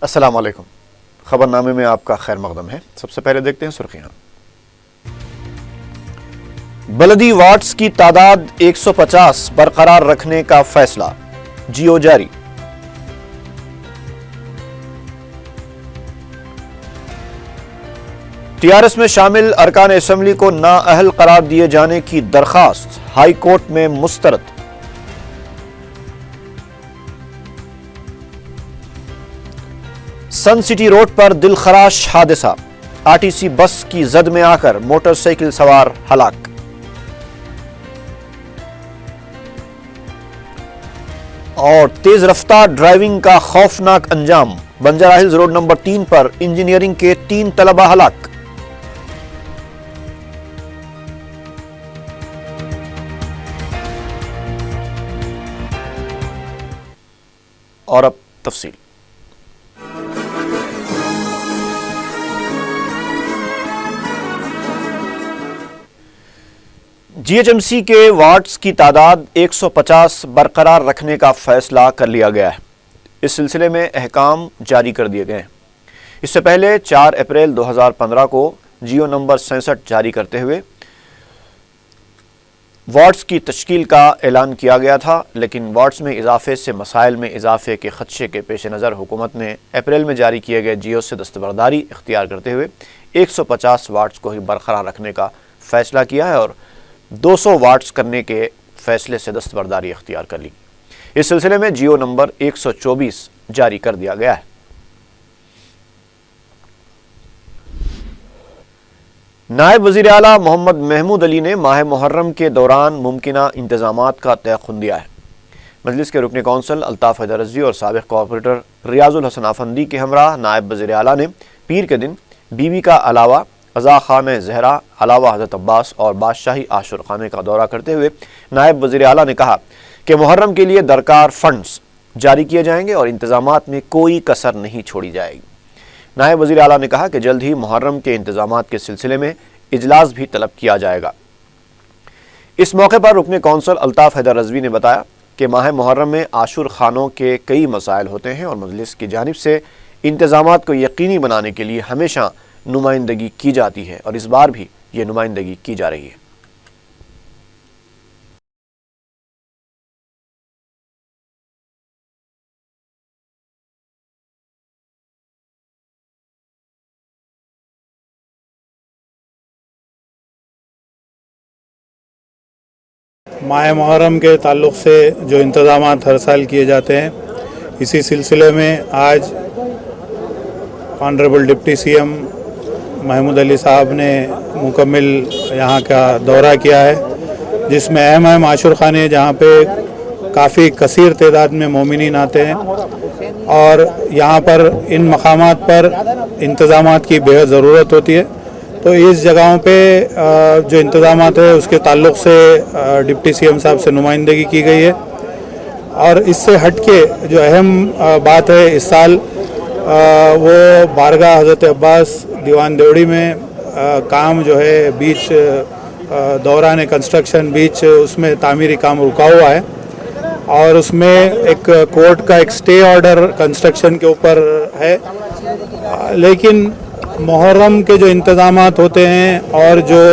السلام علیکم۔ خبرنامے میں آپ کا خیر مقدم ہے۔ سب سے پہلے دیکھتے ہیں سرخیاں۔ بلدی وارڈز کی تعداد 150 برقرار رکھنے کا فیصلہ، جیو جاری۔ ٹی آر ایس میں شامل ارکان اسمبلی کو نااہل قرار دیے جانے کی درخواست ہائی کورٹ میں مسترد۔ سن سٹی روڈ پر دلخراش حادثہ، آر ٹی سی بس کی زد میں آ کر موٹر سائیکل سوار ہلاک۔ اور تیز رفتار ڈرائیونگ کا خوفناک انجام، بنجارہ ہلز روڈ نمبر 3 پر انجینئرنگ کے 3 طلبہ ہلاک۔ اور اب تفصیل۔ جی ایچ ایم سی کے وارڈز کی تعداد 150 برقرار رکھنے کا فیصلہ کر لیا گیا ہے۔ اس سلسلے میں احکام جاری کر دیے گئے ہیں۔ اس سے پہلے 4 اپریل 2015 کو جیو نمبر 66 جاری کرتے ہوئے وارڈز کی تشکیل کا اعلان کیا گیا تھا، لیکن وارڈز میں اضافے سے مسائل میں اضافے کے خدشے کے پیش نظر حکومت نے اپریل میں جاری کیے گئے جیو سے دستبرداری اختیار کرتے ہوئے 150 وارڈز کو ہی برقرار رکھنے کا فیصلہ کیا ہے اور 200 وارڈز کرنے کے فیصلے سے دستبرداری اختیار کر لی۔ اس سلسلے میں جیو نمبر 124 جاری کر دیا گیا ہے۔ نائب وزیر اعلیٰ محمد محمود علی نے ماہ محرم کے دوران ممکنہ انتظامات کا تیقن دیا ہے۔ مجلس کے رکن کونسل الطاف حیدر رضوی اور سابق کارپوریٹر ریاض الحسن افندی کے ہمراہ نائب وزیر اعلیٰ نے پیر کے دن بی بی کا علاوہ عزا خانہ زہرا، علاوہ حضرت عباس اور بادشاہی عاشور خانے کا دورہ کرتے ہوئے نائب وزیر اعلیٰ نے کہا کہ محرم کے لیے درکار فنڈز جاری کیے جائیں گے اور انتظامات میں کوئی کسر نہیں چھوڑی جائے گی۔ نائب وزیر اعلیٰ نے کہا کہ جلد ہی محرم کے انتظامات کے سلسلے میں اجلاس بھی طلب کیا جائے گا۔ اس موقع پر رکن کونسل الطاف حیدر رضوی نے بتایا کہ ماہ محرم میں عاشور خانوں کے کئی مسائل ہوتے ہیں اور مجلس کی جانب سے انتظامات کو یقینی بنانے کے لیے ہمیشہ نمائندگی کی جاتی ہے اور اس بار بھی یہ نمائندگی کی جا رہی ہے۔ ماہ محرم کے تعلق سے جو انتظامات ہر سال کیے جاتے ہیں، اسی سلسلے میں آج honourable deputy C M Mahmood Ali صاحب نے مکمل یہاں کا دورہ کیا ہے، جس میں اہم عاشور خانے جہاں پہ کافی کثیر تعداد میں مومنین آتے ہیں اور یہاں پر ان مقامات پر انتظامات کی بے حد ضرورت ہوتی ہے، تو اس جگہوں پہ جو انتظامات ہے اس کے تعلق سے ڈپٹی سی ایم صاحب سے نمائندگی کی گئی ہے۔ اور اس سے ہٹ کے جو اہم بات ہے اس سال وہ بارگاہ حضرت عباس دیوان دیوڑی میں کام جو ہے بیچ دوران کنسٹرکشن بیچ اس میں تعمیری کام رکا ہوا ہے اور اس میں ایک کورٹ کا ایک سٹے آرڈر کنسٹرکشن کے اوپر ہے، لیکن محرم کے جو انتظامات ہوتے ہیں اور جو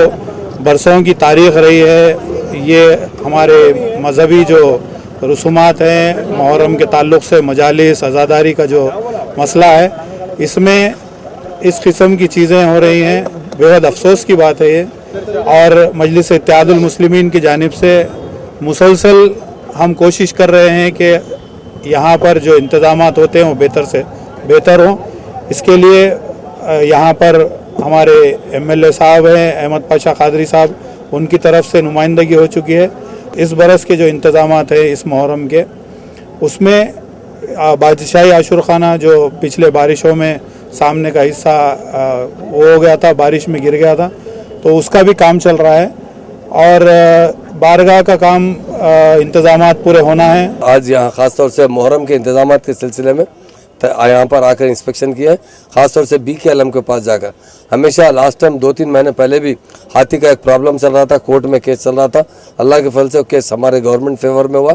برسوں کی تاریخ رہی ہے، یہ ہمارے مذہبی جو رسومات ہیں محرم کے تعلق سے مجالس عزاداری کا جو مسئلہ ہے، اس میں اس قسم کی چیزیں ہو رہی ہیں، بے حد افسوس کی بات ہے یہ۔ اور مجلس اتحاد المسلمین کی جانب سے مسلسل ہم کوشش کر رہے ہیں کہ یہاں پر جو انتظامات ہوتے ہیں وہ بہتر سے بہتر ہوں۔ اس کے لیے یہاں پر ہمارے ایم ایل اے صاحب ہیں احمد پاشا قادری صاحب، ان کی طرف سے نمائندگی ہو چکی ہے۔ اس برس کے جو انتظامات ہیں اس محرم کے، اس میں بادشاہی عاشور خانہ جو پچھلے بارشوں میں سامنے کا حصہ وہ ہو گیا تھا، بارش میں گر گیا تھا، تو اس کا بھی کام چل رہا ہے اور بارگاہ کا کام انتظامات پورے ہونا ہے۔ آج یہاں خاص طور سے محرم کے انتظامات کے سلسلے میں یہاں پر آ کر انسپیکشن کیا ہے، خاص طور سے بی کے علم کے پاس جا کر۔ ہمیشہ لاسٹ ٹائم 2-3 مہینے پہلے بھی ہاتھی کا ایک پرابلم چل رہا تھا، کورٹ میں کیس چل رہا تھا، اللہ کے فضل سے وہ کیس ہمارے گورنمنٹ فیور میں ہوا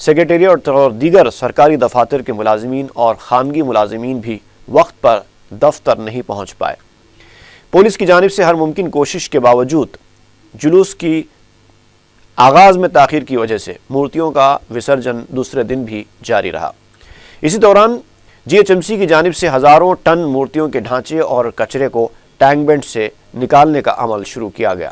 سیکریٹریٹ اور دیگر سرکاری دفاتر کے ملازمین اور خانگی ملازمین بھی وقت پر دفتر نہیں پہنچ پائے۔ پولیس کی جانب سے ہر ممکن کوشش کے باوجود جلوس کی آغاز میں تاخیر کی وجہ سے مورتیوں کا وسرجن دوسرے دن بھی جاری رہا۔ اسی دوران جی ایچ ایم سی کی جانب سے ہزاروں ٹن مورتیوں کے ڈھانچے اور کچرے کو ٹینک بینڈ سے نکالنے کا عمل شروع کیا گیا۔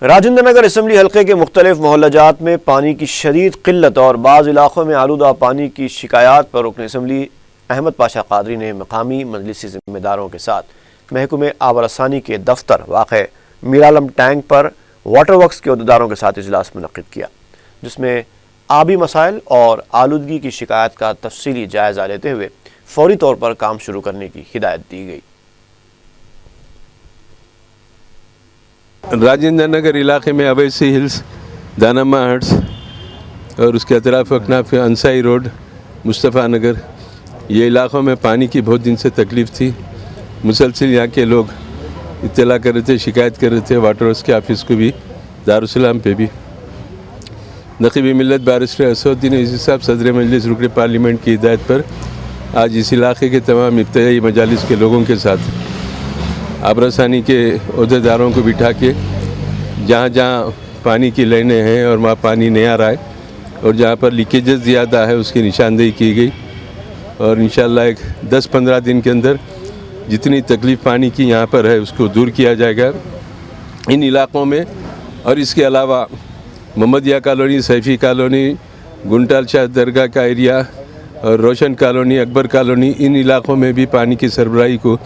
راجندر نگر اسمبلی حلقے کے مختلف محلہ جات میں پانی کی شدید قلت اور بعض علاقوں میں آلودہ پانی کی شکایات پر رکن اسمبلی احمد پاشا قادری نے مقامی مجلسی ذمہ داروں کے ساتھ محکمہ آب رسانی کے دفتر واقع میرالم ٹینک پر واٹر ورکس کے عہدیداروں کے ساتھ اجلاس منعقد کیا، جس میں آبی مسائل اور آلودگی کی شکایات کا تفصیلی جائزہ لیتے ہوئے فوری طور پر کام شروع کرنے کی ہدایت دی گئی۔ راجندر نگر علاقے میں اویسی ہلز، دانما ہٹس اور اس کے اطراف اکناف انصاری روڈ، مصطفیٰ نگر، یہ علاقوں میں پانی کی بہت دن سے تکلیف تھی۔ مسلسل یہاں کے لوگ اطلاع کر رہے تھے، شکایت کر رہے تھے، واٹر ورکس کے آفس کو بھی، دارالسلام پہ بھی۔ نقیب ملت بارسٹر اسدالدین اویسی صاحب صدر مجلس رکن پارلیمنٹ کی ہدایت پر آج اس علاقے کے تمام ابتدائی مجالس کے لوگوں کے ساتھ آب رسانی کے عہدیداروں کو بٹھا کے جہاں جہاں پانی کی لائنیں ہیں اور وہاں پانی نہیں آ رہا ہے اور جہاں پر لیکیجز زیادہ ہے اس کی نشاندہی کی گئی، اور انشاءاللہ ایک 10-15 دن کے اندر جتنی تکلیف پانی کی یہاں پر ہے اس کو دور کیا جائے گا ان علاقوں میں۔ اور اس کے علاوہ محمدیہ کالونی، سیفی کالونی، گنٹال شاہ درگاہ کا ایریا اور روشن کالونی، اکبر کالونی، ان علاقوں میں بھی پانی کی سربراہی کو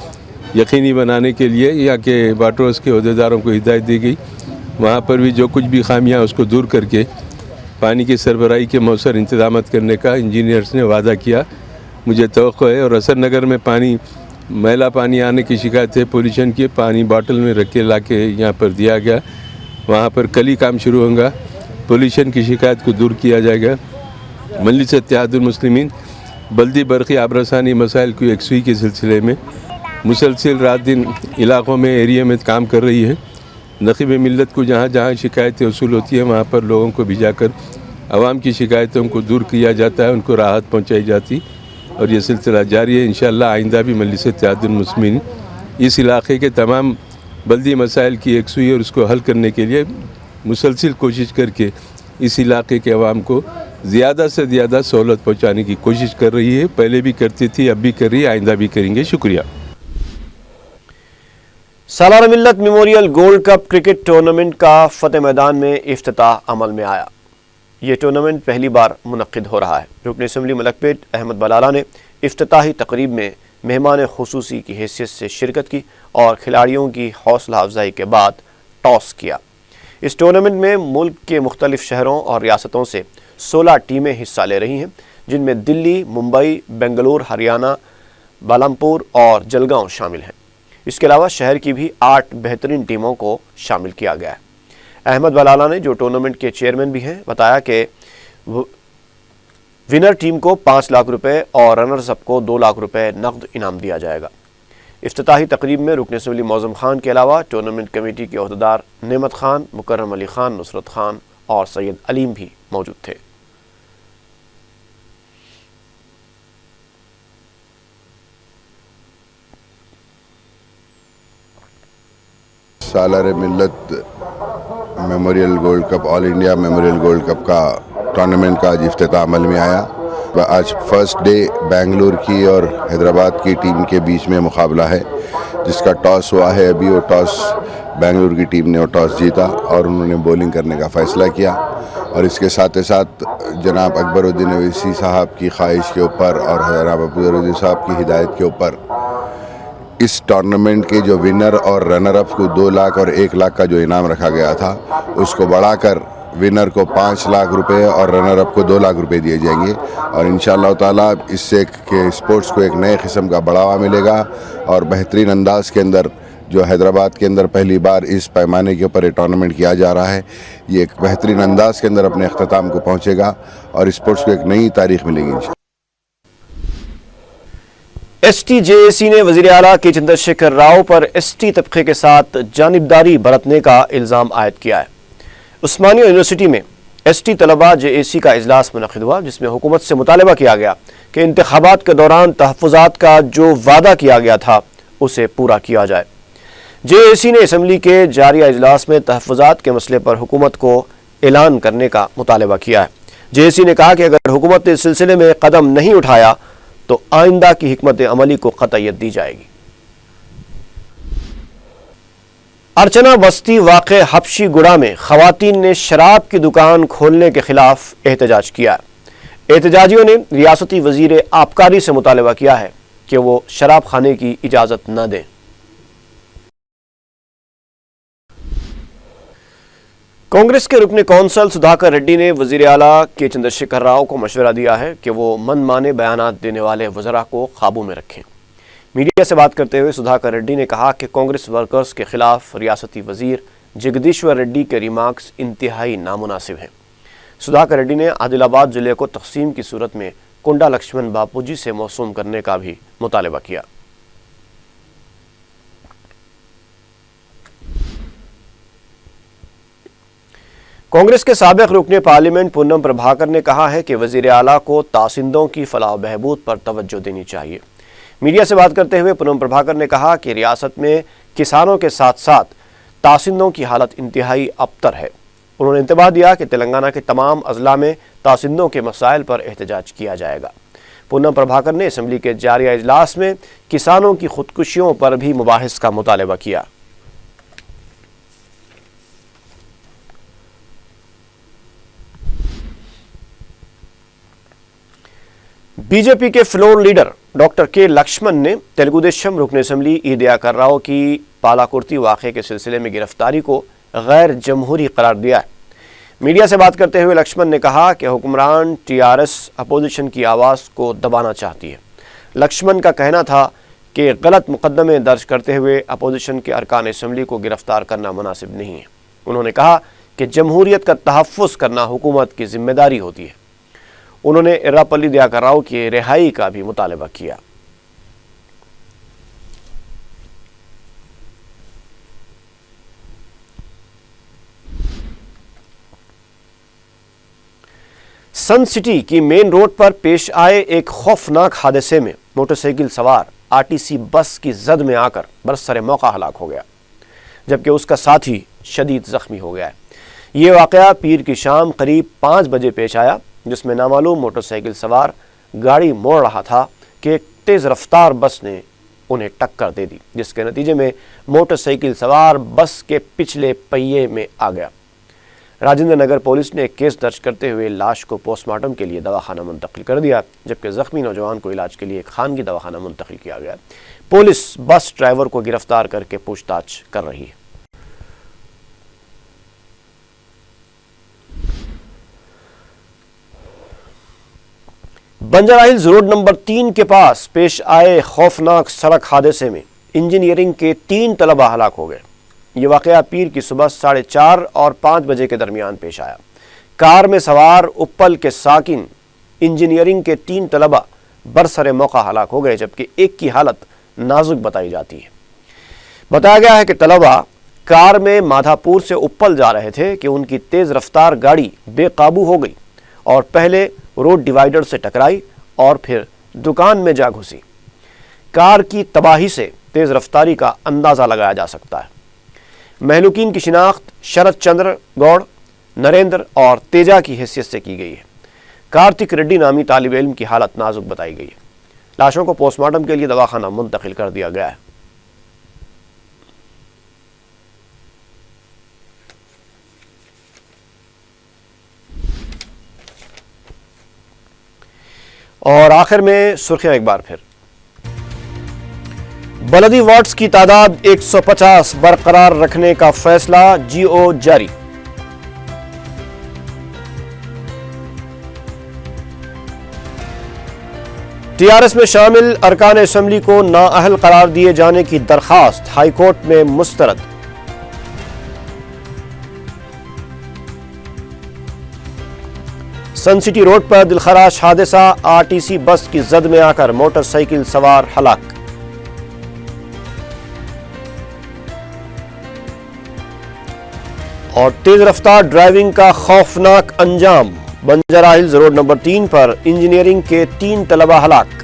یقینی بنانے کے لیے یہاں کے واٹر ورکس کے عہدیداروں کو ہدایت دی گئی۔ وہاں پر بھی جو کچھ بھی خامیاں اس کو دور کر کے پانی کی سربراہی کے مؤثر انتظامات کرنے کا انجینئرز نے وعدہ کیا۔ مجھے توقع ہے، اور اثر نگر میں پانی میلا پانی آنے کی شکایت ہے، پولیوشن کی، پانی باٹل میں رکھ کے لا کے یہاں پر دیا گیا، وہاں پر کل ہی کام شروع ہوگا، پولیوشن کی شکایت کو دور کیا جائے گا۔ مجلس اتحاد المسلمین بلدی برقی آب رسانی مسائل کی یکسوئی کے سلسلے میں مسلسل رات دن علاقوں میں ایریا میں کام کر رہی ہے۔ نقیب ملت کو جہاں جہاں شکایتیں وصول ہوتی ہیں وہاں پر لوگوں کو بھیجا کر عوام کی شکایتوں کو دور کیا جاتا ہے، ان کو راحت پہنچائی جاتی، اور یہ سلسلہ جاری ہے۔ انشاءاللہ آئندہ بھی مجلس اتحاد المسلمین اس علاقے کے تمام بلدی مسائل کی یکسوئی اور اس کو حل کرنے کے لیے مسلسل کوشش کر کے اس علاقے کے عوام کو زیادہ سے زیادہ سہولت پہنچانے کی کوشش کر رہی ہے۔ پہلے بھی کرتی تھی، اب بھی کر رہی ہے، آئندہ بھی کریں گے۔ شکریہ۔ سالانہ ملت memorial gold cup cricket tournament کا فتح میدان میں افتتاح عمل میں آیا۔ یہ ٹورنامنٹ پہلی بار منعقد ہو رہا ہے۔ رکن اسمبلی ملک پیٹ احمد بلالہ نے افتتاحی تقریب میں مہمان خصوصی کی حیثیت سے شرکت کی اور کھلاڑیوں کی حوصلہ افزائی کے بعد ٹاس کیا۔ اس ٹورنامنٹ میں ملک کے مختلف شہروں اور ریاستوں سے 16 ٹیمیں حصہ لے رہی ہیں، جن میں دلی، ممبئی، بنگلور، ہریانہ، بالامپور اور جلگاؤں شامل ہیں۔ اس کے علاوہ شہر کی بھی 8 بہترین ٹیموں کو شامل کیا گیا ہے۔ احمد بلالہ نے، جو ٹورنامنٹ کے چیئرمین بھی ہیں، بتایا کہ ونر ٹیم کو 5 لاکھ روپے اور رنرز اپ کو 2 لاکھ روپے نقد انعام دیا جائے گا۔ افتتاحی تقریب میں رکن اسمبلی معظم خان کے علاوہ ٹورنامنٹ کمیٹی کے عہدیدار نعمت خان، مکرم علی خان، نصرت خان اور سید علیم بھی موجود تھے۔ سالار ملت میموریل گولڈ کپ، آل انڈیا میموریل گولڈ کپ کا ٹورنامنٹ کا آج افتتاح عمل میں آیا۔ آج فرسٹ ڈے بنگلور کی اور حیدرآباد کی ٹیم کے بیچ میں مقابلہ ہے، جس کا ٹاس ہوا ہے ابھی۔ وہ ٹاس بنگلور کی ٹیم نے وہ ٹاس جیتا اور انہوں نے بولنگ کرنے کا فیصلہ کیا، اور اس کے ساتھ ساتھ جناب اکبر الدین اویسی صاحب کی خواہش کے اوپر اور جناب ابوذر الدین صاحب کی ہدایت کے اوپر اس ٹورنامنٹ کے جو ونر اور رنر اپ کو 2 لاکھ اور 1 لاکھ کا جو انعام رکھا گیا تھا، اس کو بڑھا کر ونر کو 5 لاکھ روپے اور رنر اپ کو 2 لاکھ روپے دیے جائیں گے۔ اور انشاءاللہ تعالیٰ اس سے کہ اسپورٹس کو ایک نئے قسم کا بڑھاوا ملے گا، اور بہترین انداز کے اندر جو حیدرآباد کے اندر پہلی بار اس پیمانے کے اوپر یہ ٹورنامنٹ کیا جا رہا ہے، یہ ایک بہترین انداز کے اندر اپنے اختتام کو پہنچے گا اور اسپورٹس کو ایک نئی تاریخ ملے گی انشاءاللہ۔ ایس ٹی جے اے سی نے وزیر اعلیٰ کے چندر شیکھر راؤ پر ایس ٹی طبقے کے ساتھ جانبداری برتنے کا الزام عائد کیا ہے۔ عثمانیہ یونیورسٹی میں ایس ٹی طلبہ جے اے سی کا اجلاس منعقد ہوا، جس میں حکومت سے مطالبہ کیا گیا کہ انتخابات کے دوران تحفظات کا جو وعدہ کیا گیا تھا اسے پورا کیا جائے۔ جے اے سی نے اسمبلی کے جاریہ اجلاس میں تحفظات کے مسئلے پر حکومت کو اعلان کرنے کا مطالبہ کیا ہے۔ جے اے سی نے کہا کہ اگر حکومت نے اس سلسلے میں قدم نہیں اٹھایا تو آئندہ کی حکمت عملی کو قطعیت دی جائے گی۔ ارچنا بستی واقع حبشی گڑا میں خواتین نے شراب کی دکان کھولنے کے خلاف احتجاج کیا ہے۔ احتجاجیوں نے ریاستی وزیر آبکاری سے مطالبہ کیا ہے کہ وہ شراب خانے کی اجازت نہ دیں۔ کانگریس کے رکن کونسل سدھاکر ریڈی نے وزیر اعلیٰ کے چندر شیکھر راؤ کو مشورہ دیا ہے کہ وہ من مانے بیانات دینے والے وزراء کو قابو میں رکھیں۔ میڈیا سے بات کرتے ہوئے سدھاکر ریڈی نے کہا کہ کانگریس ورکرز کے خلاف ریاستی وزیر جگدیشور ریڈی کے ریمارکس انتہائی نامناسب ہیں۔ سدھاکر ریڈی نے عادل آباد ضلع کو تقسیم کی صورت میں کنڈا لکشمن باپو جی سے موسوم کرنے کا بھی مطالبہ کیا۔ کانگریس کے سابق رکن پارلیمنٹ پونم پربھاکر نے کہا ہے کہ وزیر اعلیٰ کو تاسندوں کی فلاح و بہبود پر توجہ دینی چاہیے۔ میڈیا سے بات کرتے ہوئے پونم پربھاکر نے کہا کہ ریاست میں کسانوں کے ساتھ ساتھ تاسندوں کی حالت انتہائی ابتر ہے۔ انہوں نے انتباہ دیا کہ تلنگانہ کے تمام اضلاع میں تاسندوں کے مسائل پر احتجاج کیا جائے گا۔ پونم پربھاکر نے اسمبلی کے جاریہ اجلاس میں کسانوں کی خودکشیوں پر بھی مباحث کا مطالبہ کیا۔ بی جے پی کے فلور لیڈر ڈاکٹر کے لکشمن نے تلگو دیشم رکن اسمبلی ای دیاکر راؤ کی پالاکرتی واقعے کے سلسلے میں گرفتاری کو غیر جمہوری قرار دیا ہے۔ میڈیا سے بات کرتے ہوئے لکشمن نے کہا کہ حکمران ٹی آر ایس اپوزیشن کی آواز کو دبانا چاہتی ہے۔ لکشمن کا کہنا تھا کہ غلط مقدمے درج کرتے ہوئے اپوزیشن کے ارکان اسمبلی کو گرفتار کرنا مناسب نہیں ہے۔ انہوں نے کہا کہ جمہوریت کا تحفظ کرنا حکومت کی ذمہ داری ہوتی ہے۔ انہوں نے ایراپلی دیاکر راؤ کی رہائی کا بھی مطالبہ کیا۔ سن سٹی کی مین روڈ پر پیش آئے ایک خوفناک حادثے میں موٹر سائیکل سوار آر ٹی سی بس کی زد میں آ کر برسر موقع ہلاک ہو گیا، جبکہ اس کا ساتھی شدید زخمی ہو گیا ہے۔ یہ واقعہ پیر کی شام قریب 5 بجے پیش آیا، جس میں نامعلوم موٹر سائیکل سوار گاڑی موڑ رہا تھا کہ ایک تیز رفتار بس نے انہیں ٹکر دے دی، جس کے نتیجے میں موٹر سائیکل سوار بس کے پچھلے پہیے میں آ گیا۔ راجندر نگر پولیس نے ایک کیس درج کرتے ہوئے لاش کو پوسٹ مارٹم کے لیے دواخانہ منتقل کر دیا، جبکہ زخمی نوجوان کو علاج کے لیے ایک خانگی دواخانہ منتقل کیا گیا۔ پولیس بس ڈرائیور کو گرفتار کر کے پوچھ تاچھ کر رہی ہے۔ بنجارہ ہلز روڈ نمبر 3 کے پاس پیش آئے خوفناک سڑک حادثے میں انجینئرنگ کے 3 طلبہ ہلاک ہو گئے۔ یہ واقعہ پیر کی صبح 4:30 اور 5 بجے کے درمیان پیش آیا۔ کار میں سوار اپل کے ساکن انجینئرنگ کے 3 طلبہ برسر موقع ہلاک ہو گئے، جبکہ ایک کی حالت نازک بتائی جاتی ہے۔ بتایا گیا ہے کہ طلبہ کار میں مادھا پور سے اپل جا رہے تھے کہ ان کی تیز رفتار گاڑی بے قابو ہو گئی اور پہلے روڈ ڈیوائیڈر سے ٹکرائی اور پھر دکان میں جا گھسی۔ کار کی تباہی سے تیز رفتاری کا اندازہ لگایا جا سکتا ہے۔ مہلوکین کی شناخت شرد چندر گوڑ، نریندر اور تیجا کی حیثیت سے کی گئی ہے۔ کارتک ریڈی نامی طالب علم کی حالت نازک بتائی گئی ہے۔ لاشوں کو پوسٹ مارٹم کے لیے دواخانہ منتقل کر دیا گیا ہے۔ اور آخر میں سرخیاں ایک بار پھر۔ بلدی وارڈز کی تعداد 150 برقرار رکھنے کا فیصلہ، جی او جاری۔ ٹی آر ایس میں شامل ارکان اسمبلی کو نااہل قرار دیے جانے کی درخواست ہائی کورٹ میں مسترد۔ سن سٹی روڈ پر دلخراش حادثہ، RTC بس کی زد میں آ کر موٹر سائیکل سوار ہلاک۔ اور تیز رفتار ڈرائیونگ کا خوفناک انجام، بنجارہ ہلز روڈ نمبر 3 پر انجینئرنگ کے 3 طلبہ ہلاک۔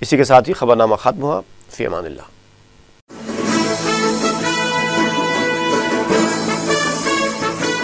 اسی کے ساتھ ہی خبرنامہ ختم ہوا۔ فی امان اللہ۔